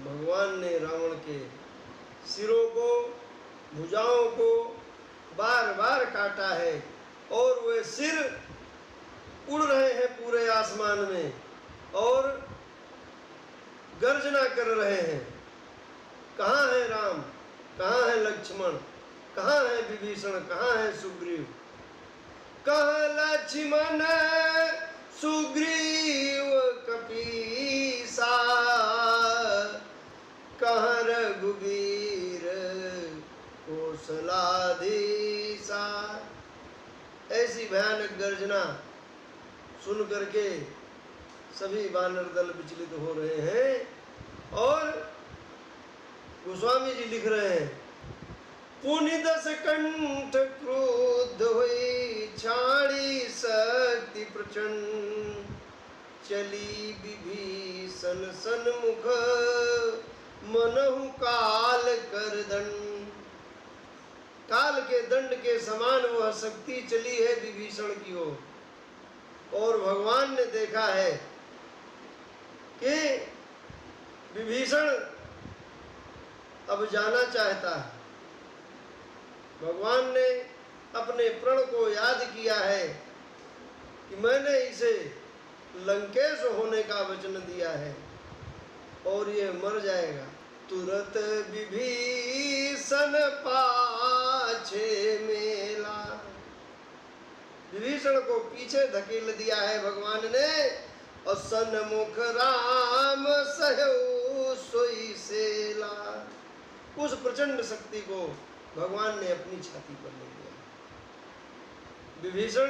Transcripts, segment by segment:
भगवान ने रावण के सिरों को, भुजाओं को बार बार काटा है और वे सिर उड़ रहे हैं पूरे आसमान में और गर्जना कर रहे हैं। कहाँ है राम, कहाँ है लक्ष्मण, कहाँ है विभीषण, कहाँ है सुग्रीव? कहाँ लक्ष्मण सुग्रीव कपीसा, कहाँ रघुवीर कौशलाधीसा। ऐसी भयानक गर्जना सुन करके सभी वानर दल विचलित हो रहे हैं और गोस्वामी जी लिख रहे हैं, पुनि दस कंठ क्रोध हुई छाड़ी शक्ति प्रचंड, चली विभीषण सन्मुख मनहु काल कर दंड। काल के दंड के समान वह शक्ति चली है विभीषण की ओर। और भगवान ने देखा है कि विभीषण अब जाना चाहता है। भगवान ने अपने प्रण को याद किया है कि मैंने इसे लंकेश होने का वचन दिया है और ये मर जाएगा। तुरत विभीषण पाछे मेला, विभीषण को पीछे धकेल दिया है भगवान ने और सन्मुख राम सहु सोई सेला। उस प्रचंड शक्ति को भगवान ने अपनी छाती पर ले लिया। विभीषण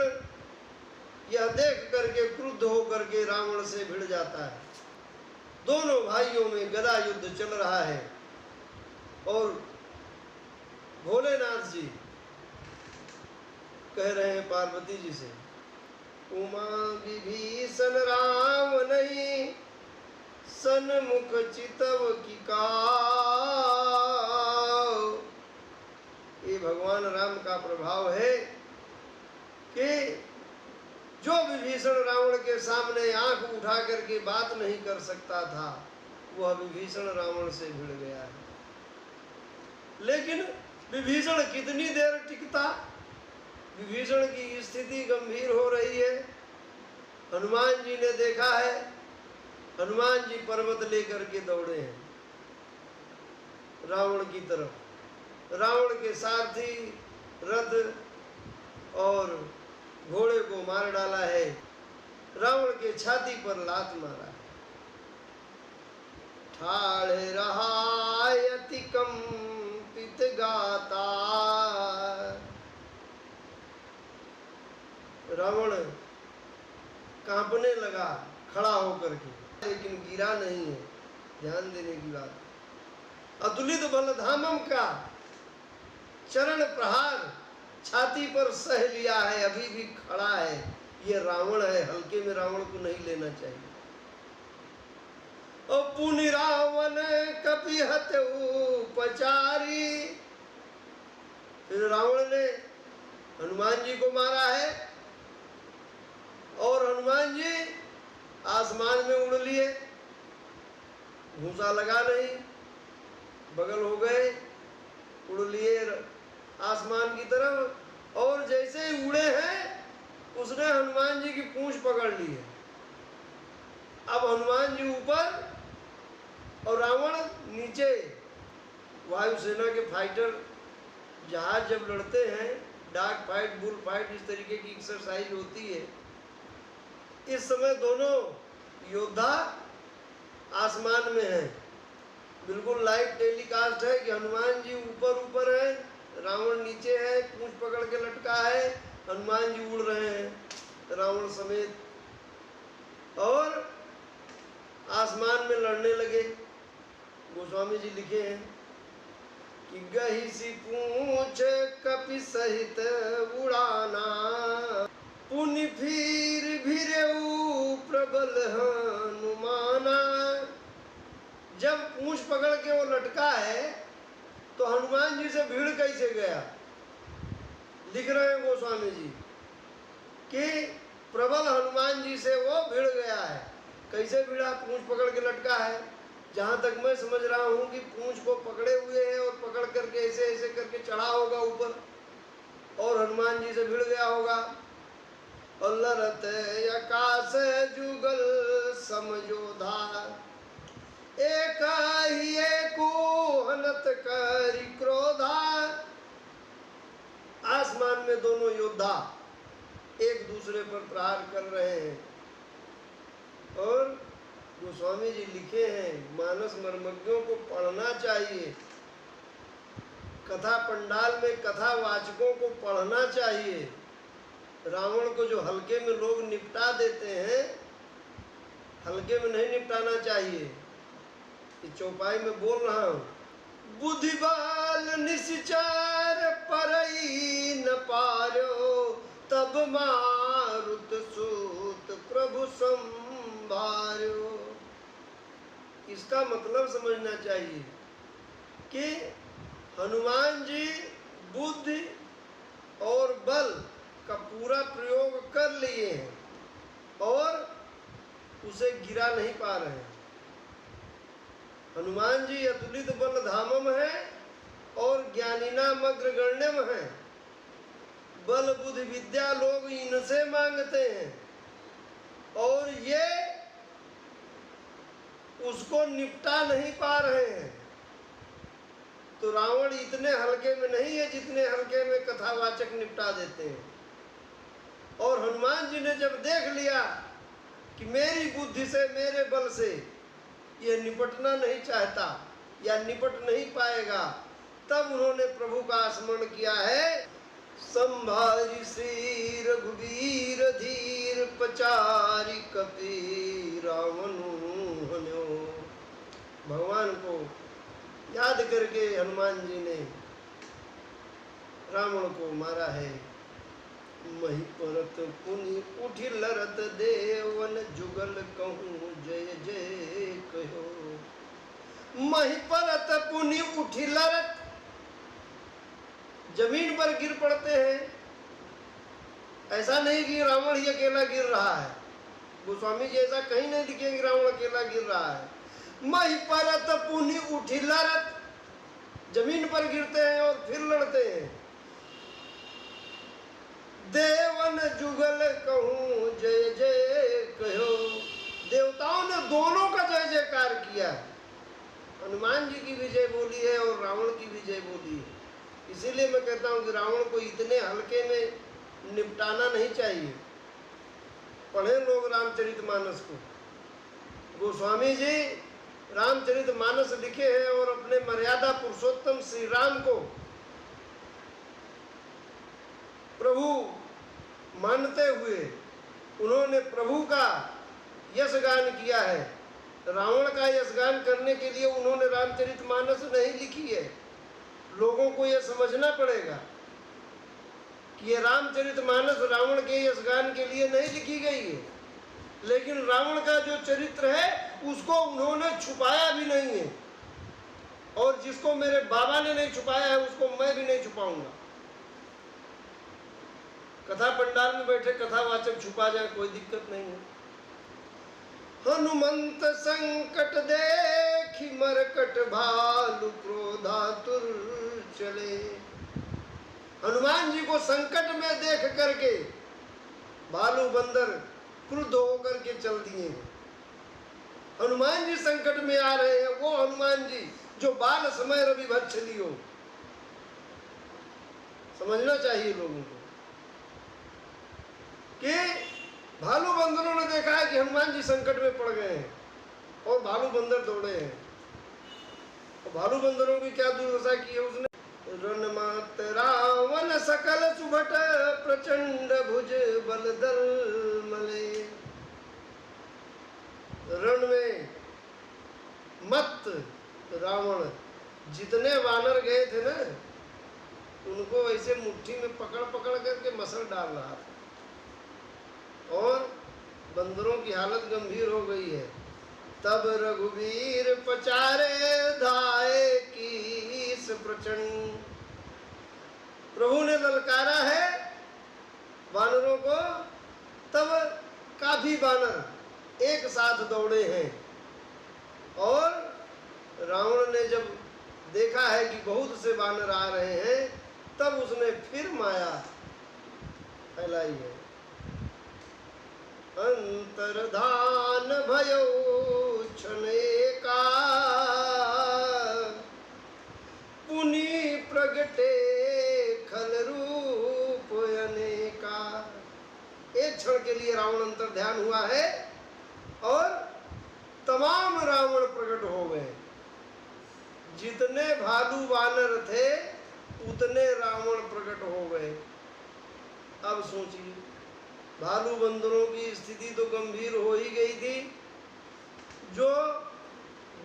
यह देख करके क्रुद्ध होकर के रावण से भिड़ जाता है। दोनों भाइयों में गदा युद्ध चल रहा है और भोलेनाथ जी कह रहे हैं पार्वती जी से, उमा विभीषण राम नहीं सन्मुख चितव की काऊ। ये भगवान राम का प्रभाव है कि जो विभीषण रावण के सामने आंख उठा करके बात नहीं कर सकता था, वह विभीषण रावण से भिड़ गया है। लेकिन विभीषण कितनी देर टिकता? विभीषण की स्थिति गंभीर हो रही है। हनुमान जी ने देखा है, हनुमान जी पर्वत लेकर के दौड़े हैं रावण की तरफ। रावण के सारथी रथ और घोड़े को मार डाला है, रावण के छाती पर लात मारा है। ठाड़े रहा यति कंपित गाता, रावण कांपने लगा खड़ा होकर के, लेकिन गिरा नहीं है। ध्यान देने की बात। अतुलित बल धामम का चरण प्रहार छाती पर सह लिया है, अभी भी खड़ा है। ये रावण है, हल्के में रावण को नहीं लेना चाहिए। और पुनि रावण कपिहत उपचारी, फिर रावण ने हनुमान जी को मारा है और हनुमान जी आसमान में उड़ लिए, घूंसा लगा नहीं, बगल हो गए, उड़ लिए आसमान की तरफ। और जैसे ही उड़े हैं उसने हनुमान जी की पूंछ पकड़ ली है। अब हनुमान जी ऊपर और रावण नीचे। वायुसेना के फाइटर जहाज जब लड़ते हैं, डाग फाइट, बुल फाइट, इस तरीके की एक्सरसाइज होती है। इस समय दोनों योद्धा आसमान में हैं। बिल्कुल लाइव टेलीकास्ट है कि हनुमान जी ऊपर है, रावण नीचे है, पूंछ पकड़ के लटका है, हनुमान जी उड़ रहे हैं रावण समेत और आसमान में लड़ने लगे। गोस्वामी जी लिखे हैं कि गही सी पूंछ कपि सहित उड़ाना, पुनि फिर भिरेऊ प्रबल हनुमाना। जब पूंछ पकड़ के वो लटका है तो हनुमान जी से भिड़ कैसे गया? लिख रहे हैं गोस्वामी जी कि प्रबल हनुमान जी से वो भिड़ गया है। कैसे भिड़ा? पूंछ पकड़ के लटका है। जहां तक मैं समझ रहा हूं कि पूंछ को पकड़े हुए है और पकड़ करके ऐसे ऐसे करके चढ़ा होगा ऊपर और हनुमान जी से भिड़ गया होगा। और लरत आकाश जुगल समझोधा, एक ही एको हनत करी क्रोधा। आसमान में दोनों योद्धा एक दूसरे पर प्रहार कर रहे हैं। और गोस्वामी जी लिखे हैं, मानस मर्मज्ञों को पढ़ना चाहिए, कथा पंडाल में कथा वाचकों को पढ़ना चाहिए। रावण को जो हल्के में लोग निपटा देते हैं, हल्के में नहीं निपटाना चाहिए। इस चौपाई में बोल रहा हूं, बुद्धि बाल निश्चर परई न पार्यो, तब मारुत सूत प्रभु संभार्यो। इसका मतलब समझना चाहिए कि हनुमान जी बुद्धि और बल का पूरा प्रयोग कर लिए हैं और उसे गिरा नहीं पा रहे हैं। हनुमान जी अतुलित बल धामम है और ज्ञानिनाम अग्रगण्यम है। बल बुद्धि विद्या लोग इनसे मांगते हैं और ये उसको निपटा नहीं पा रहे हैं। तो रावण इतने हल्के में नहीं है जितने हल्के में कथावाचक निपटा देते हैं। और हनुमान जी ने जब देख लिया कि मेरी बुद्धि से मेरे बल से यह निपटना नहीं चाहता या निपट नहीं पाएगा, तब उन्होंने प्रभु का स्मरण किया है। संभारी श्री रघुवीर धीर पचारी कपि रावणु हन्यो। भगवान को याद करके हनुमान जी ने रावण को मारा है। मही परत पुनि उठी लरत देवन जुगल कहूँ जय जय कहो। मही परत पुनि उठी लरत, जमीन पर गिर पड़ते हैं। ऐसा नहीं कि रावण ही अकेला गिर रहा है, गोस्वामी जी ऐसा कहीं नहीं लिखे कि रावण अकेला गिर रहा है। मही परत पुनि उठी लरत, जमीन पर गिरते हैं और फिर लड़ते हैं। देवन जुगल कहूँ जय जय कहो। देवताओं ने दोनों का जय जयकार किया। हनुमान जी की विजय बोली है और रावण की विजय बोली है। इसीलिए मैं कहता हूँ कि रावण को इतने हल्के में निपटाना नहीं चाहिए। पढ़े लोग रामचरितमानस को। गोस्वामी जी रामचरितमानस लिखे हैं और अपने मर्यादा पुरुषोत्तम श्री राम को प्रभु मानते हुए उन्होंने प्रभु का यशगान किया है। रावण का यशगान करने के लिए उन्होंने रामचरितमानस नहीं लिखी है। लोगों को यह समझना पड़ेगा कि ये रामचरितमानस रावण के यशगान के लिए नहीं लिखी गई है, लेकिन रावण का जो चरित्र है उसको उन्होंने छुपाया भी नहीं है। और जिसको मेरे बाबा ने नहीं छुपाया है उसको मैं भी नहीं छुपाऊंगा। कथा पंडाल में बैठे कथावाचक छुपा जाए कोई दिक्कत नहीं है। हनुमंत संकट देखि मरकट भालु क्रोधातुर चले। हनुमान जी को संकट में देख करके भालू बंदर क्रुद्ध होकर के चल दिए। हनुमान जी संकट में आ रहे हैं, वो हनुमान जी जो बाल समय रवि भक्षली हो। समझना चाहिए लोगों को कि भालू बंदरों ने देखा है कि हनुमान जी संकट में पड़ गए हैं और भालू बंदर दौड़े हैं। और भालू बंदरों की क्या दुर्दशा की है उसने। रणमात रावण सकल सुभट प्रचंड भुज बलदल मले। रण में मत रावण जितने वानर गए थे ना, उनको ऐसे मुट्ठी में पकड़ पकड़ करके मसल डाल रहा था और बंदरों की हालत गंभीर हो गई है। तब रघुवीर पचारे धाये कीस प्रचंड। प्रभु ने ललकारा है वानरों को, तब काफी वानर एक साथ दौड़े हैं और ने जब देखा है कि बहुत से वानर आ रहे हैं, तब उसने फिर माया फैलाई है। अंतर्धान भयो क्षणेका, पुनि प्रगटे खल रूप अनेका। एक क्षण के लिए रावण अंतर ध्यान हुआ है और तमाम रावण प्रकट हो गए। जितने भालू वानर थे उतने रावण प्रकट हो गए। अब सोचिए, भालू बंदरों की स्थिति तो गंभीर हो ही गई थी। जो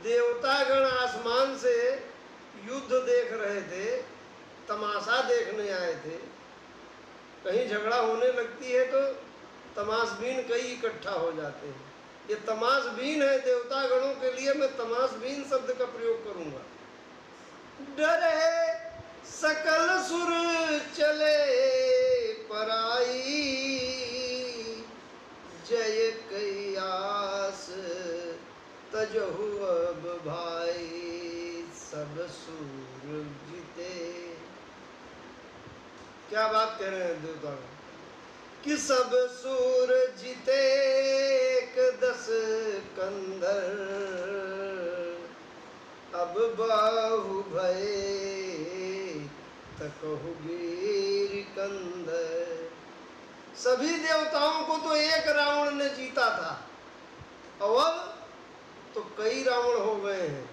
देवतागण आसमान से युद्ध देख रहे थे, तमाशा देखने आए थे। कहीं झगड़ा होने लगती है तो तमाशबीन कई इकट्ठा हो जाते हैं। ये तमाशबीन है देवतागणों के लिए। मैं तमाशबीन शब्द का प्रयोग करूंगा। डरे सकल सुर चले पराई, जय कयास तजहु अब भाई, सब सुर जीते। क्या बात कह रहे हैं देवता कि सब सुर जीते एक 10 कंधर, अब बाहु भये तकहु गिर कंधर। सभी देवताओं को तो एक रावण ने जीता था, और अब तो कई रावण हो गए हैं।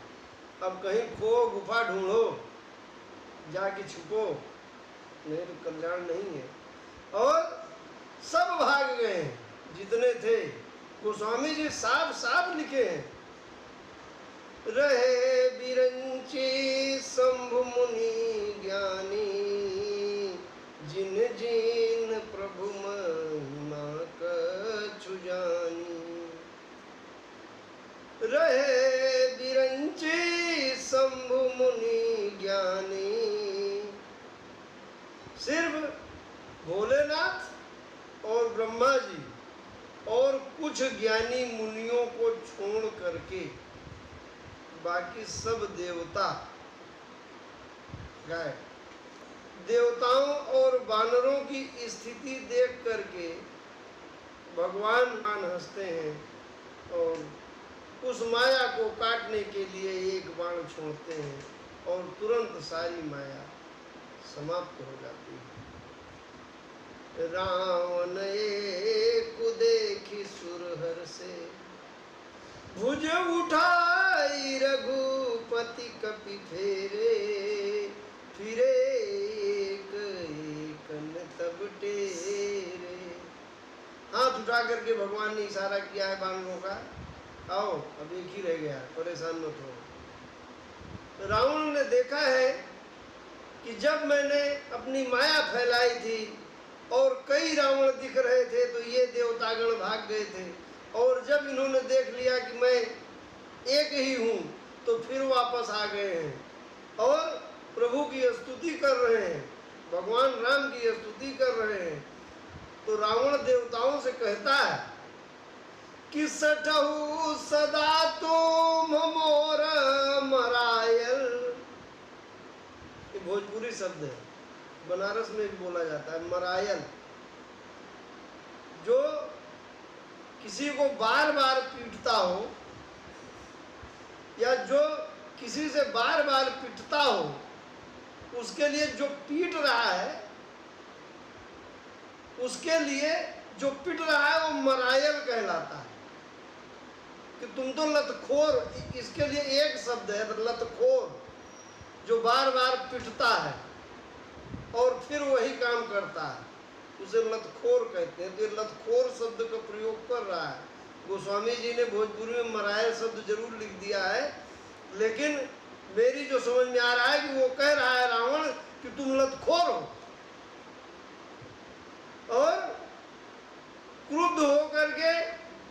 अब कहीं खो गुफा ढूंढो, जाके छुपो, नहीं तो कल्याण नहीं है। और सब भाग गए हैं जितने थे। गोस्वामी जी साफ साफ लिखे हैं, रहे बिरंची शंभु मुनि ज्ञानी, जिन जिन प्रभु महिमा कछु जानी। रहे बिरंची शंभु मुनि ज्ञानी, सिर्फ भोलेनाथ और ब्रह्मा जी और कुछ ज्ञानी मुनियों को छोड़ करके बाकी सब देवता गए। देवताओं और वानरों की स्थिति देख करके भगवान हंसते हैं और उस माया को काटने के लिए एक बाण छोड़ते हैं और तुरंत सारी माया समाप्त हो जाती है। रावण एक देखी सुरहर से, भुज उठाई रघुपति कपि फेरे, फिरे एक एकन तब टेरे। हाथ उठा करके भगवान ने इशारा किया है बानरों का, आओ अब एक ही रह गया, परेशान मत हो। रावण ने देखा है कि जब मैंने अपनी माया फैलाई थी और कई रावण दिख रहे थे तो ये देवतागण भाग गए थे, और जब इन्होंने देख लिया कि मैं एक ही हूँ तो फिर वापस आ गए हैं और प्रभु की स्तुति कर रहे हैं, भगवान राम की स्तुति कर रहे हैं। तो रावण देवताओं से कहता है कि सठहु सदा तुम मोर मरायल। ये भोजपुरी शब्द है, बनारस में भी बोला जाता है मरायल। जो किसी को बार बार पीटता हो या जो किसी से बार बार पिटता हो, उसके लिए जो पीट रहा है, उसके लिए जो पिट रहा है वो मरायल कहलाता है। कि तुम तो लतखोर, इसके लिए एक शब्द है लतखोर, जो बार बार पिटता है और फिर वही काम करता है, उसे लतखोर कहते हैं। तो ये लतखोर शब्द का प्रयोग कर रहा है। गोस्वामी जी ने भोजपुरी में मरायल शब्द जरूर लिख दिया है, लेकिन मेरी जो समझ में आ रहा है कि वो कह रहा है रावण कि तुम लतखोर हो, और क्रुद्ध होकर के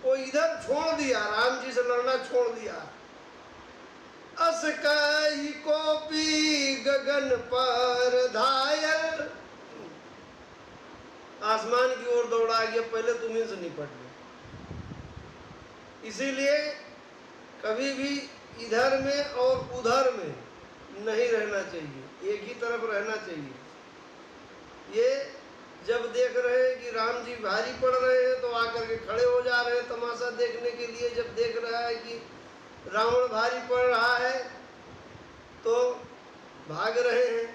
वो इधर छोड़ दिया, राम जी से लड़ना छोड़ दिया। अस कही कोपी गगन पर धायल, आसमान की ओर दौड़ा गया, पहले तुम्हीं से निपट लो। इसीलिए कभी भी इधर में और उधर में नहीं रहना चाहिए, एक ही तरफ रहना चाहिए। ये जब देख रहे हैं कि राम जी भारी पड़ रहे हैं तो आकर के खड़े हो जा रहे हैं तमाशा देखने के लिए। जब देख रहा है कि रावण भारी पड़ रहा है तो भाग रहे हैं।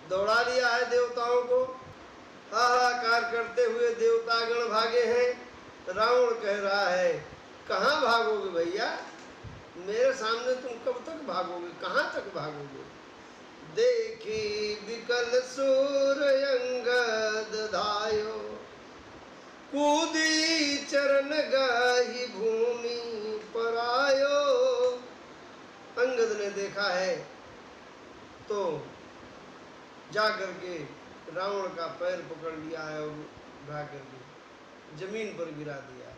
दौड़ा लिया है देवताओं को, हाहाकार करते हुए देवतागण भागे हैं। रावण कह रहा है कहाँ भागोगे भैया, मेरे सामने तुम कब तक भागोगे, कहाँ तक भागोगे। देखी विकल सूर अंगद धायो, कूदी चरण गाही भूमि पर आयो। अंगद ने देखा है तो जा करके रावण का पैर पकड़ लिया है और उठा करके जमीन पर गिरा दिया।